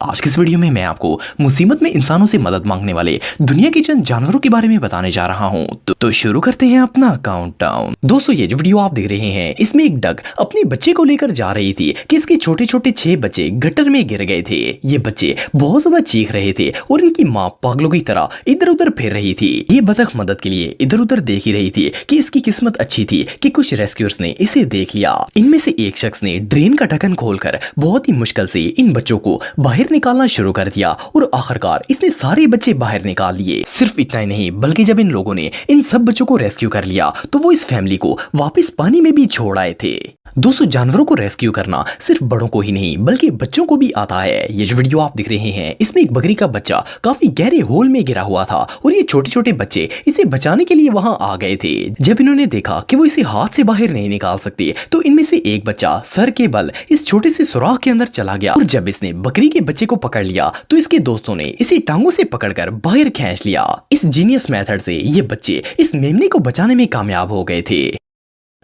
आज की इस वीडियो में मैं आपको मुसीबत में इंसानों से मदद मांगने वाले दुनिया के चंद जानवरों के बारे में बताने जा रहा हूं। तो शुरू करते हैं अपना काउंटडाउन। दोस्तों, ये जो वीडियो आप देख रहे हैं इसमें एक डक अपने बच्चे को लेकर जा रही थी कि इसके छोटे छोटे 6 बच्चे गटर में गिर गए थे। ये बच्चे बहुत ज्यादा चीख रहे थे और इनकी माँ पागलों की तरह इधर उधर फिर रही थी। ये बतख मदद के लिए इधर उधर देख ही रही थी कि इसकी किस्मत अच्छी थी कि कुछ रेस्क्यूअर्स ने इसे देख लिया। इनमें से एक शख्स ने ड्रेन का ढक्कन खोलकर बहुत ही मुश्किल से इन बच्चों को बाहर निकालना शुरू कर दिया और आखिरकार इसने सारे बच्चे बाहर निकाल लिए। सिर्फ इतना ही नहीं, बल्कि जब इन लोगों ने इन सब बच्चों को रेस्क्यू कर लिया तो वो इस फैमिली को वापस पानी में भी छोड़ आए थे। दोस्तों, जानवरों को रेस्क्यू करना सिर्फ बड़ों को ही नहीं बल्कि बच्चों को भी आता है। ये जो वीडियो आप देख रहे हैं इसमें एक बकरी का बच्चा काफी गहरे होल में गिरा हुआ था और ये छोटे छोटे बच्चे इसे बचाने के लिए वहां आ गए थे। जब इन्होंने देखा कि वो इसे हाथ से बाहर नहीं निकाल सकते तो इनमें से एक बच्चा सर के बल इस छोटे से सुराख के अंदर चला गया और जब इसने बकरी के बच्चे को पकड़ लिया तो इसके दोस्तों ने इसे टांगों से पकड़कर बाहर खींच लिया। इस जीनियस मेथड से ये बच्चे इस मेमने को बचाने में कामयाब हो गए थे।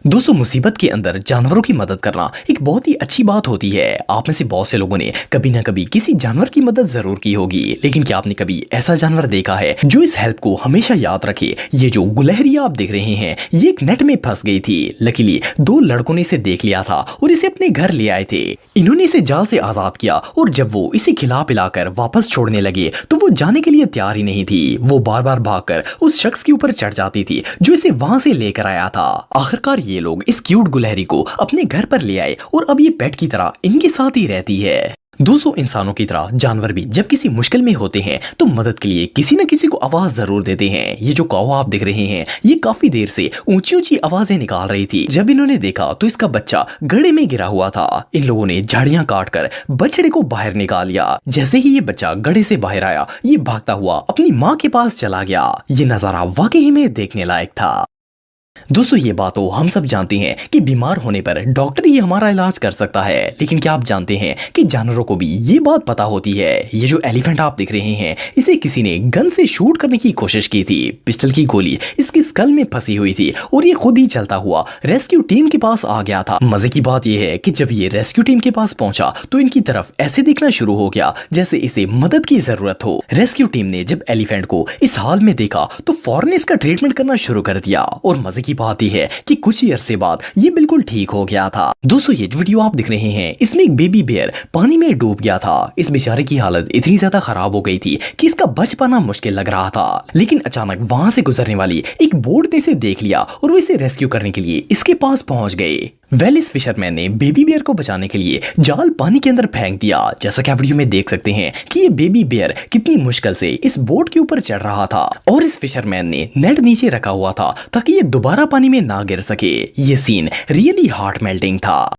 दोस्तों, मुसीबत के अंदर जानवरों की मदद करना एक बहुत ही अच्छी बात होती है। आप में से बहुत से लोगों ने कभी ना कभी किसी जानवर की मदद जरूर की होगी, लेकिन क्या आपने कभी ऐसा जानवर देखा है जो इस हेल्प को हमेशा याद रखे? ये जो गुलहरिया आप देख रहे हैं ये एक नेट में फंस गई थी। लकीली 2 लड़कों ने इसे देख लिया था और इसे अपने घर ले आए थे। इन्होंने इसे जाल से आजाद किया और जब वो इसे खिला पिलाकर वापस छोड़ने लगे तो वो जाने के लिए तैयार ही नहीं थी। वो बार बार भागकर उस शख्स के ऊपर चढ़ जाती थी जो इसे वहां से लेकर आया था। आखिरकार ये लोग इस क्यूट गुलहरी को अपने घर पर ले आए और अब ये पेट की तरह इनके साथ ही रहती है। दोस्तों, इंसानों की तरह जानवर भी जब किसी मुश्किल में होते हैं तो मदद के लिए किसी न किसी को आवाज जरूर देते हैं। ये जो कौवा आप देख रहे हैं ये काफी देर से ऊंची ऊंची आवाजें निकाल रही थी। जब इन्होंने देखा तो इसका बच्चा गड्ढे में गिरा हुआ था। इन लोगों ने झाड़ियां काटकर बछड़े को बाहर निकाल लिया। जैसे ही ये बच्चा गड्ढे से बाहर आया ये भागता हुआ अपनी माँ के पास चला गया। ये नजारा वाकई में देखने लायक था। दोस्तों, ये बात तो हम सब जानते हैं कि बीमार होने पर डॉक्टर ही हमारा इलाज कर सकता है, लेकिन क्या आप जानते हैं कि जानवरों को भी ये बात पता होती है? ये जो एलिफेंट आप देख रहे हैं इसे किसी ने गन से शूट करने की कोशिश की थी। पिस्टल की गोली इसकी स्कल में फंसी हुई थी और ये खुद ही चलता हुआ रेस्क्यू टीम के पास आ गया था। मजे की बात यह है कि जब ये रेस्क्यू टीम के पास पहुंचा तो इनकी तरफ ऐसे देखना शुरू हो गया जैसे इसे मदद की जरूरत हो। रेस्क्यू टीम ने जब एलिफेंट को इस हाल में देखा तो फौरन इसका ट्रीटमेंट करना शुरू कर दिया और मजे की बात यह है कि कुछ ही अरसे बाद ये बिल्कुल ठीक हो गया था। दोस्तों, ये जो वीडियो आप देख रहे हैं इसमें एक बेबी बेयर पानी में डूब गया था। इस बेचारे की हालत इतनी ज्यादा खराब हो गई थी कि इसका बच पाना मुश्किल लग रहा था, लेकिन अचानक वहां से गुजरने वाली एक बोट ने इसे देख लिया और वो इसे रेस्क्यू करने के लिए इसके पास पहुंच गए। इस फिशरमैन ने बेबी बेयर को बचाने के लिए जाल पानी के अंदर फेंक दिया। जैसा कि आप वीडियो में देख सकते हैं कि ये बेबी बेयर कितनी मुश्किल से इस बोट के ऊपर चढ़ रहा था और इस फिशरमैन ने नेट नीचे रखा हुआ था ताकि ये दोबारा पानी में ना गिर सके। ये सीन रियली हार्ट मेल्टिंग था।